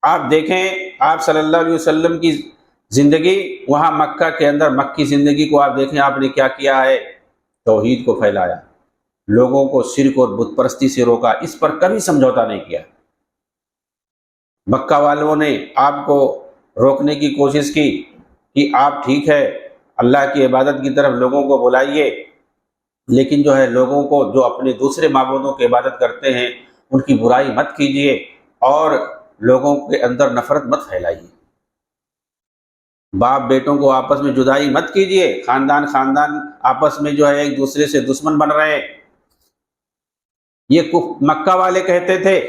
آپ دیکھیں آپ صلی اللہ علیہ وسلم کی زندگی، وہاں مکہ کے اندر مکی زندگی کو آپ دیکھیں، آپ نے کیا کیا ہے؟ توحید کو پھیلایا، لوگوں کو شرک اور بت پرستی سے روکا، اس پر کبھی سمجھوتا نہیں کیا۔ مکہ والوں نے آپ کو روکنے کی کوشش کی کہ آپ ٹھیک ہے اللہ کی عبادت کی طرف لوگوں کو بلائیے، لیکن جو ہے لوگوں کو جو اپنے دوسرے معبودوں کی عبادت کرتے ہیں ان کی برائی مت کیجیے اور لوگوں کے اندر نفرت مت پھیلائیے، باپ بیٹوں کو آپس میں جدائی مت کیجیے، خاندان آپس میں جو ہے ایک دوسرے سے دشمن بن رہے ہیں۔ یہ مکہ والے کہتے تھے۔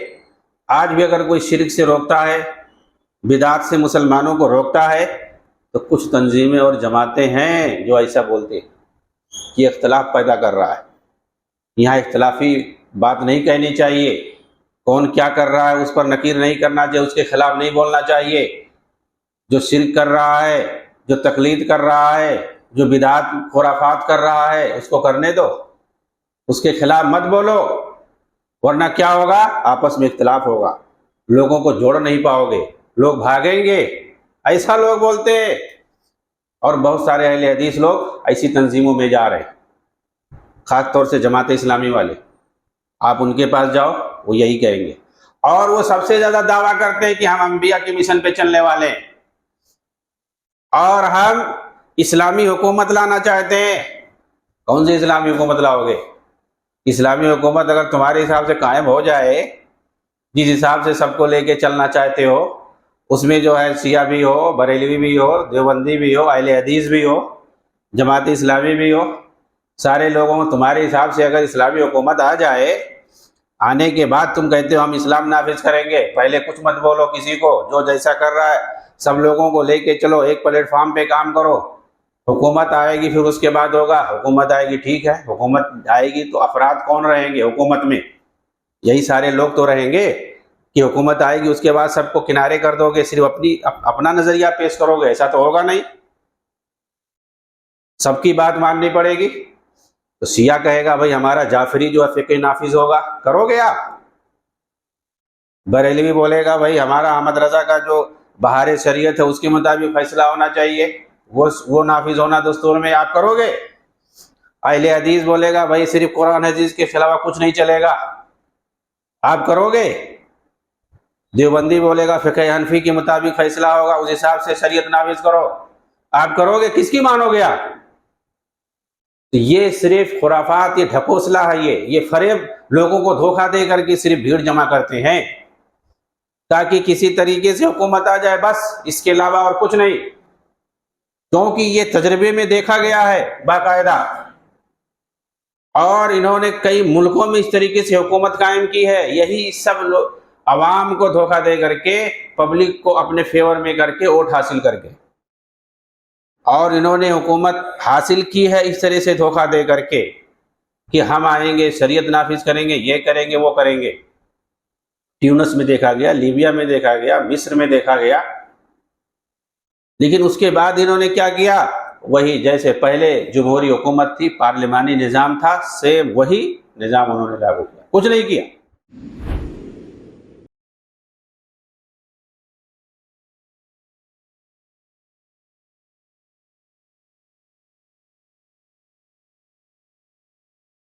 آج بھی اگر کوئی شرک سے روکتا ہے، بدعات سے مسلمانوں کو روکتا ہے، تو کچھ تنظیمیں اور جماعتیں ہیں جو ایسا بولتے ہیں کہ اختلاف پیدا کر رہا ہے، یہاں اختلافی بات نہیں کہنی چاہیے، کون کیا کر رہا ہے اس پر نکیر نہیں کرنا چاہیے، اس کے خلاف نہیں بولنا چاہیے، جو شرک کر رہا ہے، جو تقلید کر رہا ہے، جو بدعات خرافات کر رہا ہے اس کو کرنے دو، اس کے خلاف مت بولو، ورنہ کیا ہوگا؟ آپس میں اختلاف ہوگا، لوگوں کو جوڑ نہیں پاؤ گے، لوگ بھاگیں گے، ایسا لوگ بولتے ہیں۔ اور بہت سارے اہل حدیث لوگ ایسی تنظیموں میں جا رہے ہیں، خاص طور سے جماعت اسلامی والے، آپ ان کے پاس جاؤ وہ یہی کہیں گے، اور وہ سب سے زیادہ دعویٰ کرتے ہیں کہ ہم انبیاء کے مشن پہ چلنے والے ہیں اور ہم اسلامی حکومت لانا چاہتے ہیں۔ کون سی اسلامی حکومت لاؤ گے؟ اسلامی حکومت اگر تمہارے حساب سے قائم ہو جائے، جس حساب سے سب کو لے کے چلنا چاہتے ہو، اس میں جو ہے شیعہ بھی ہو، بریلوی بھی ہو، دیوبندی بھی ہو، اہل حدیث بھی ہو، جماعت اسلامی بھی ہو، سارے لوگوں تمہارے حساب سے اگر اسلامی حکومت آ جائے، آنے کے بعد تم کہتے ہو ہم اسلام نافذ کریں گے، پہلے کچھ مت بولو کسی کو، جو جیسا کر رہا ہے سب لوگوں کو لے کے چلو، ایک پلیٹ فارم پہ کام کرو، حکومت آئے گی پھر اس کے بعد ہوگا، حکومت آئے گی ٹھیک ہے، حکومت آئے گی تو افراد کون رہیں گے حکومت میں؟ یہی سارے لوگ تو رہیں گے کہ حکومت آئے گی اس کے بعد سب کو کنارے کر دو گے، صرف اپنا نظریہ پیش کرو گے، ایسا تو ہوگا نہیں، سب کی بات ماننی پڑے گی۔ تو شیعہ کہے گا بھائی ہمارا جعفری جو ہے فقہ نافذ ہوگا، کرو گے آپ؟ بریلوی بولے گا بھائی ہمارا احمد رضا کا جو بہار شریعت ہے اس کے مطابق فیصلہ ہونا چاہیے، وہ نافذ ہونا دستور میں، آپ کرو گے؟ اہل حدیث بولے گا بھائی صرف قرآن حدیث کے علاوہ کچھ نہیں چلے گا، آپ کرو گے؟ دیوبندی بولے گا فقہ حنفی کے مطابق فیصلہ ہوگا، اس حساب سے شریعت نافذ کرو، آپ کرو گے؟ کس کی مانو گے آپ؟ یہ صرف خرافات، یہ ڈھکوسلا ہے، یہ فریب، لوگوں کو دھوکہ دے کر کے صرف بھیڑ جمع کرتے ہیں تاکہ کسی طریقے سے حکومت آ جائے، بس اس کے علاوہ اور کچھ نہیں، کیونکہ یہ تجربے میں دیکھا گیا ہے باقاعدہ، اور انہوں نے کئی ملکوں میں اس طریقے سے حکومت قائم کی ہے، یہی سب لوگ عوام کو دھوکہ دے کر کے، پبلک کو اپنے فیور میں کر کے، ووٹ حاصل کر کے، اور انہوں نے حکومت حاصل کی ہے اس طرح سے دھوکہ دے کر کے کہ ہم آئیں گے شریعت نافذ کریں گے، یہ کریں گے وہ کریں گے۔ ٹیونس میں دیکھا گیا، لیبیا میں دیکھا گیا، مصر میں دیکھا گیا، لیکن اس کے بعد انہوں نے کیا کیا؟ وہی جیسے پہلے جمہوری حکومت تھی، پارلیمانی نظام تھا، سیم وہی نظام انہوں نے لاگو کیا، کچھ نہیں کیا۔